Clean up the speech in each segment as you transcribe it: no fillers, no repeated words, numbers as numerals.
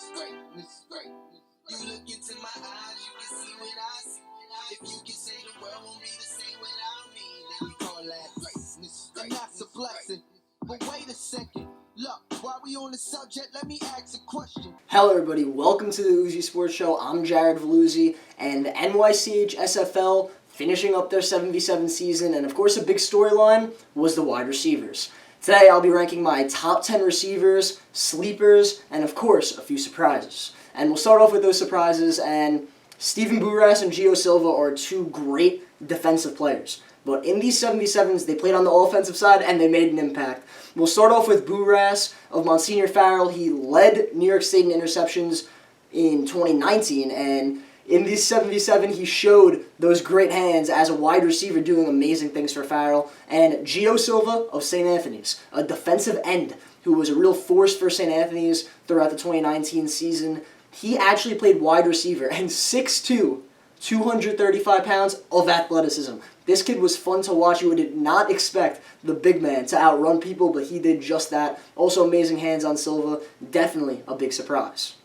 You look into my eyes, you can see what I see. If you can say the world won't be the same without me, then you call that greatness. And that's a blessing. But wait a second. Look, while we on the subject, let me ask a question. Hello everybody, welcome to the Uzzi Sports Show. I'm Jared Veluzzi, and the NYCHSFL finishing up their 7v7 season, and of course a big storyline was the wide receivers. Today I'll be ranking my top 10 receivers, sleepers, and of course a few surprises. And we'll start off with those surprises, and Stephen Bourras and Gio Silva are two great defensive players. But in these 7v7s, they played on the offensive side and they made an impact. We'll start off with Bourras of Monsignor Farrell. He led New York State in interceptions in 2019, and in these 7v7, he showed those great hands as a wide receiver doing amazing things for Farrell. And Gio Silva of St. Anthony's, a defensive end who was a real force for St. Anthony's throughout the 2019 season. He actually played wide receiver, and 6'2", 235 pounds of athleticism. This kid was fun to watch. You did not expect the big man to outrun people, but he did just that. Also amazing hands on Silva. Definitely a big surprise.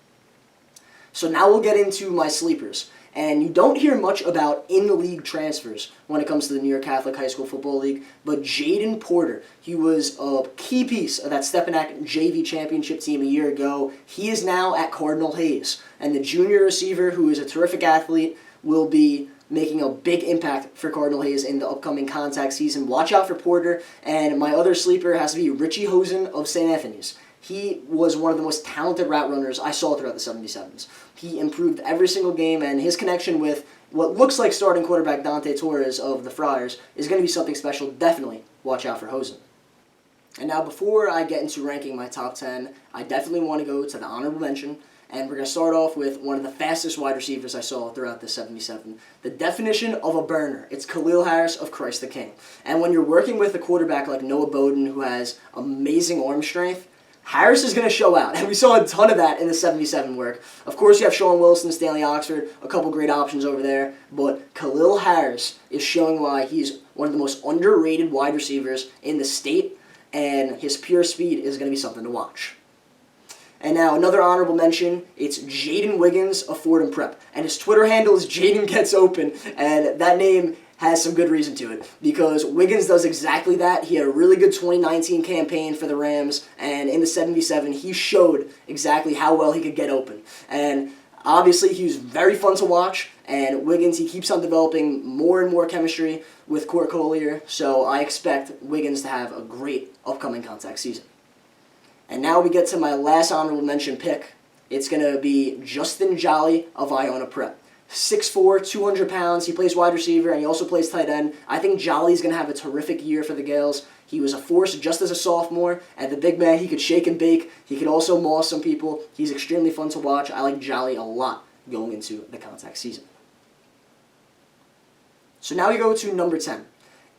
So now we'll get into my sleepers. And you don't hear much about in-the-league transfers when it comes to the New York Catholic High School Football League, but Jaden Porter, he was a key piece of that Stepinac JV championship team a year ago. He is now at Cardinal Hayes, and the junior receiver, who is a terrific athlete, will be making a big impact for Cardinal Hayes in the upcoming contact season. Watch out for Porter, and my other sleeper has to be Richie Hosen of St. Anthony's. He was one of the most talented route runners I saw throughout the 77s. He improved every single game, and his connection with what looks like starting quarterback Dante Torres of the Friars is going to be something special. Definitely watch out for Hosen. And now before I get into ranking my top 10, I definitely want to go to the honorable mention, and we're going to start off with one of the fastest wide receivers I saw throughout the 77. The definition of a burner. It's Khalil Harris of Christ the King. And when you're working with a quarterback like Noah Bowden, who has amazing arm strength, Harris is going to show out, and we saw a ton of that in the 77 work. Of course, you have Sean Wilson, Stanley Oxford, a couple great options over there, but Khalil Harris is showing why he's one of the most underrated wide receivers in the state, and his pure speed is going to be something to watch. And now another honorable mention, it's Jaden Wiggins of Fordham Prep, and his Twitter handle is Jaden Gets Open, and that name has some good reason to it, because Wiggins does exactly that. He had a really good 2019 campaign for the Rams, and in the 77, he showed exactly how well he could get open. And obviously, he was very fun to watch, and Wiggins, he keeps on developing more and more chemistry with Court Collier, so I expect Wiggins to have a great upcoming contact season. And now we get to my last honorable mention pick. It's going to be Justin Jolly of Iona Prep. 6'4", 200 pounds. He plays wide receiver, and he also plays tight end. I think Jolly's going to have a terrific year for the Gales. He was a force just as a sophomore, and the big man, he could shake and bake. He could also maul some people. He's extremely fun to watch. I like Jolly a lot going into the contact season. So now we go to number 10,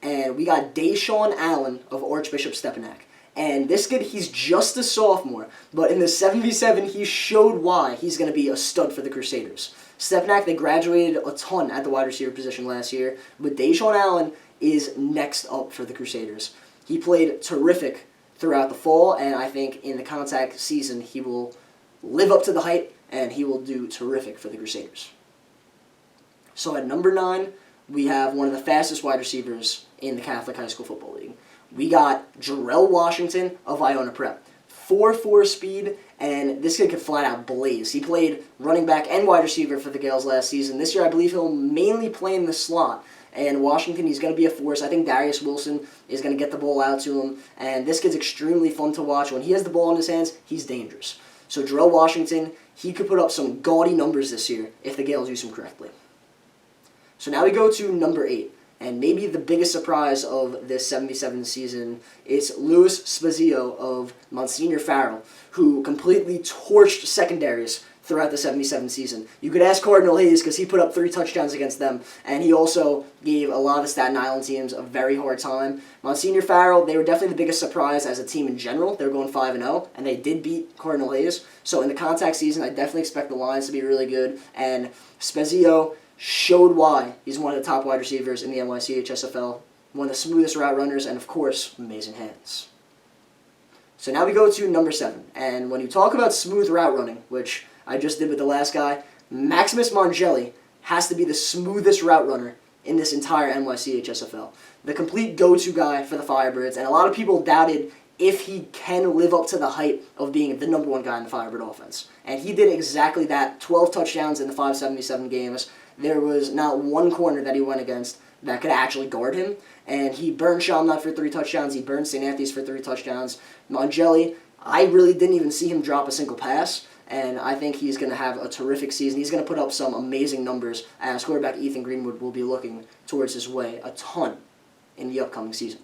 and we got Deshaun Allen of Archbishop Stepinac. And this kid, he's just a sophomore, but in the 7v7, he showed why he's going to be a stud for the Crusaders. Stepinac, they graduated a ton at the wide receiver position last year, but Deshaun Allen is next up for the Crusaders. He played terrific throughout the fall, and I think in the contact season, he will live up to the hype, and he will do terrific for the Crusaders. So at number 9, we have one of the fastest wide receivers in the Catholic High School Football League. We got Jarrell Washington of Iona Prep. 4.4 speed, and this kid could flat out blaze. He played running back and wide receiver for the Gales last season. This year, I believe he'll mainly play in the slot. And Washington, he's going to be a force. I think Darius Wilson is going to get the ball out to him. And this kid's extremely fun to watch. When he has the ball in his hands, he's dangerous. So Jarrell Washington, he could put up some gaudy numbers this year if the Gales use him correctly. So now we go to number 8. And maybe the biggest surprise of this 77 season is Louis Spazio of Monsignor Farrell, who completely torched secondaries throughout the 77 season. You could ask Cardinal Hayes because he put up 3 touchdowns against them, and he also gave a lot of Staten Island teams a very hard time. Monsignor Farrell, they were definitely the biggest surprise as a team in general. They were going 5-0, and they did beat Cardinal Hayes. So in the contact season, I definitely expect the Lions to be really good, and Spazio showed why he's one of the top wide receivers in the NYCHSFL, one of the smoothest route runners, and of course, amazing hands. So now we go to number 7, and when you talk about smooth route running, which I just did with the last guy. Maximus Mongeli has to be the smoothest route runner in this entire NYCHSFL. The complete go-to guy for the Firebirds, and a lot of people doubted if he can live up to the hype of being the number one guy in the Firebird offense. And he did exactly that. 12 touchdowns in the 577 games. There was not one corner that he went against that could actually guard him. And he burned Shamnat for 3 touchdowns. He burned St. Anthony's for 3 touchdowns. Mongeli, I really didn't even see him drop a single pass. And I think he's going to have a terrific season. He's going to put up some amazing numbers as quarterback Ethan Greenwood will be looking towards his way a ton in the upcoming season.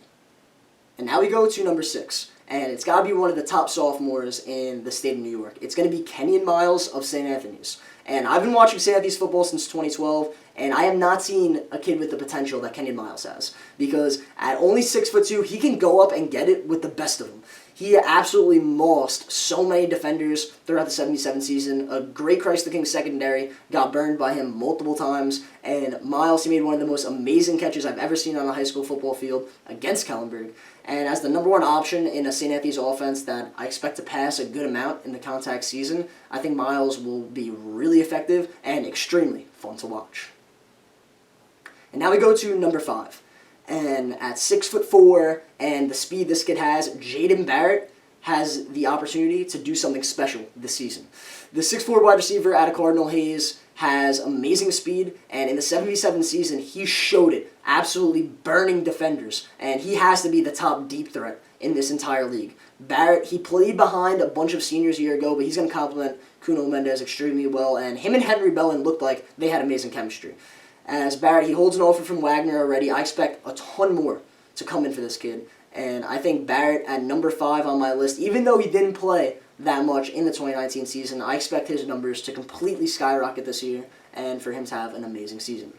And now we go to number 6. And it's got to be one of the top sophomores in the state of New York. It's going to be Kenyon Miles of St. Anthony's. And I've been watching St. Anthony's football since 2012, and I have not seen a kid with the potential that Kenyon Miles has. Because at only 6'2", he can go up and get it with the best of them. He absolutely mossed so many defenders throughout the 77 season. A great Christ the King secondary got burned by him multiple times. And Miles, he made one of the most amazing catches I've ever seen on a high school football field against Kellenberg. And as the number one option in a St. Anthony's offense that I expect to pass a good amount in the contact season, I think Miles will be really effective and extremely fun to watch. And now we go to number 5. And at 6'4", and the speed this kid has, Jaden Barrett has the opportunity to do something special this season. The 6'4" wide receiver out of Cardinal Hayes has amazing speed, and in the 77 season, he showed it, absolutely burning defenders, and he has to be the top deep threat in this entire league. Barrett, he played behind a bunch of seniors a year ago, but he's going to complement Kuno Mendez extremely well, and him and Henry Bellin looked like they had amazing chemistry. As Barrett, he holds an offer from Wagner already. I expect a ton more to come in for this kid. And I think Barrett at number 5 on my list, even though he didn't play that much in the 2019 season, I expect his numbers to completely skyrocket this year and for him to have an amazing season.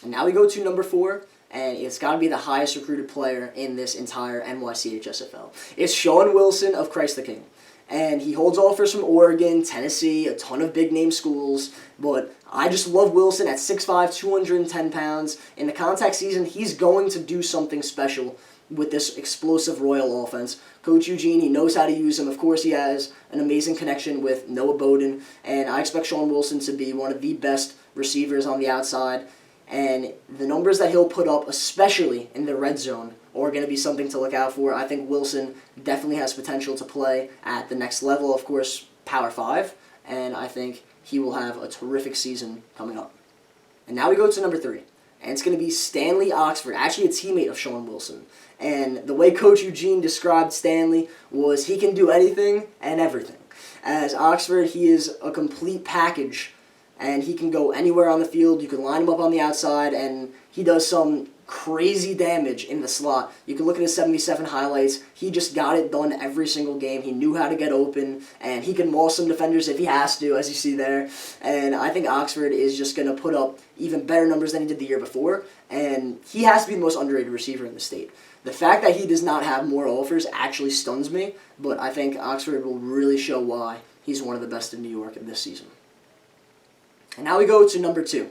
And now we go to number 4, and it's got to be the highest recruited player in this entire NYCHSFL. It's Sean Wilson of Christ the King. And he holds offers from Oregon, Tennessee, a ton of big-name schools. But I just love Wilson at 6'5", 210 pounds. In the contact season, he's going to do something special with this explosive Royal offense. Coach Eugene, he knows how to use him. Of course, he has an amazing connection with Noah Bowden. And I expect Sean Wilson to be one of the best receivers on the outside. And the numbers that he'll put up, especially in the red zone, are going to be something to look out for. I think Wilson definitely has potential to play at the next level, of course, Power 5, and I think he will have a terrific season coming up. And now we go to number 3, and it's going to be Stanley Oxford, actually a teammate of Sean Wilson. And the way Coach Eugene described Stanley was he can do anything and everything. As Oxford, he is a complete package, and he can go anywhere on the field. You can line him up on the outside, and he does some crazy damage in the slot. You can look at his 77 highlights. He just got it done every single game. He knew how to get open, and he can maul some defenders if he has to, as you see there. And I think Oxford is just going to put up even better numbers than he did the year before, and he has to be the most underrated receiver in the state. The fact that he does not have more offers actually stuns me, but I think Oxford will really show why he's one of the best in New York this season. And now we go to number 2,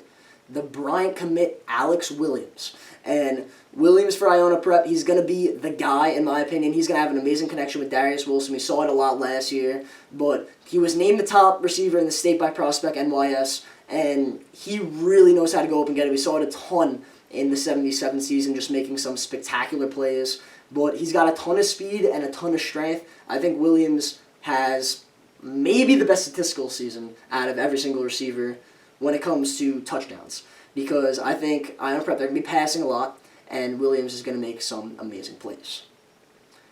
the Bryant commit Alex Williams. And Williams for Iona Prep, he's going to be the guy, in my opinion. He's going to have an amazing connection with Darius Wilson. We saw it a lot last year, but he was named the top receiver in the state by Prospect NYS, and he really knows how to go up and get it. We saw it a ton in the 77 season, just making some spectacular plays. But he's got a ton of speed and a ton of strength. I think Williams has maybe the best statistical season out of every single receiver when it comes to touchdowns, because I think Iona Prep, they're going to be passing a lot, and Williams is going to make some amazing plays.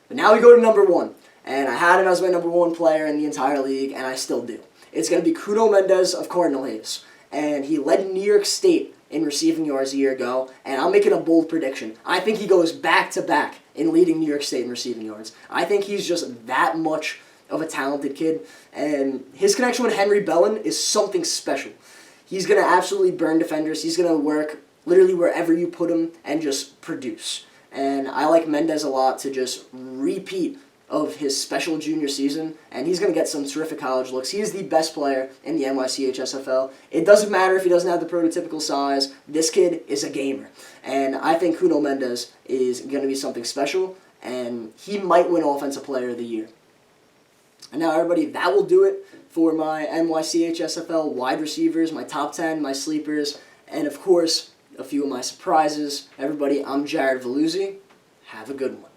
But now we go to number 1, and I had him as my number 1 player in the entire league, and I still do. It's going to be Kuno Mendez of Cardinal Hayes, and he led New York State in receiving yards a year ago, and I'm making a bold prediction. I think he goes back-to-back in leading New York State in receiving yards. I think he's just that much of a talented kid, and his connection with Henry Bellin is something special. He's going to absolutely burn defenders. He's going to work literally wherever you put him and just produce. And I like Mendez a lot to just repeat of his special junior season, and he's going to get some terrific college looks. He is the best player in the NYCHSFL. It doesn't matter if he doesn't have the prototypical size. This kid is a gamer. And I think Kuno Mendez is going to be something special, and he might win Offensive Player of the Year. And now, everybody, that will do it for my NYCHSFL wide receivers, my top 10, my sleepers, and of course, a few of my surprises. Everybody, I'm Jared Veluzzi. Have a good one.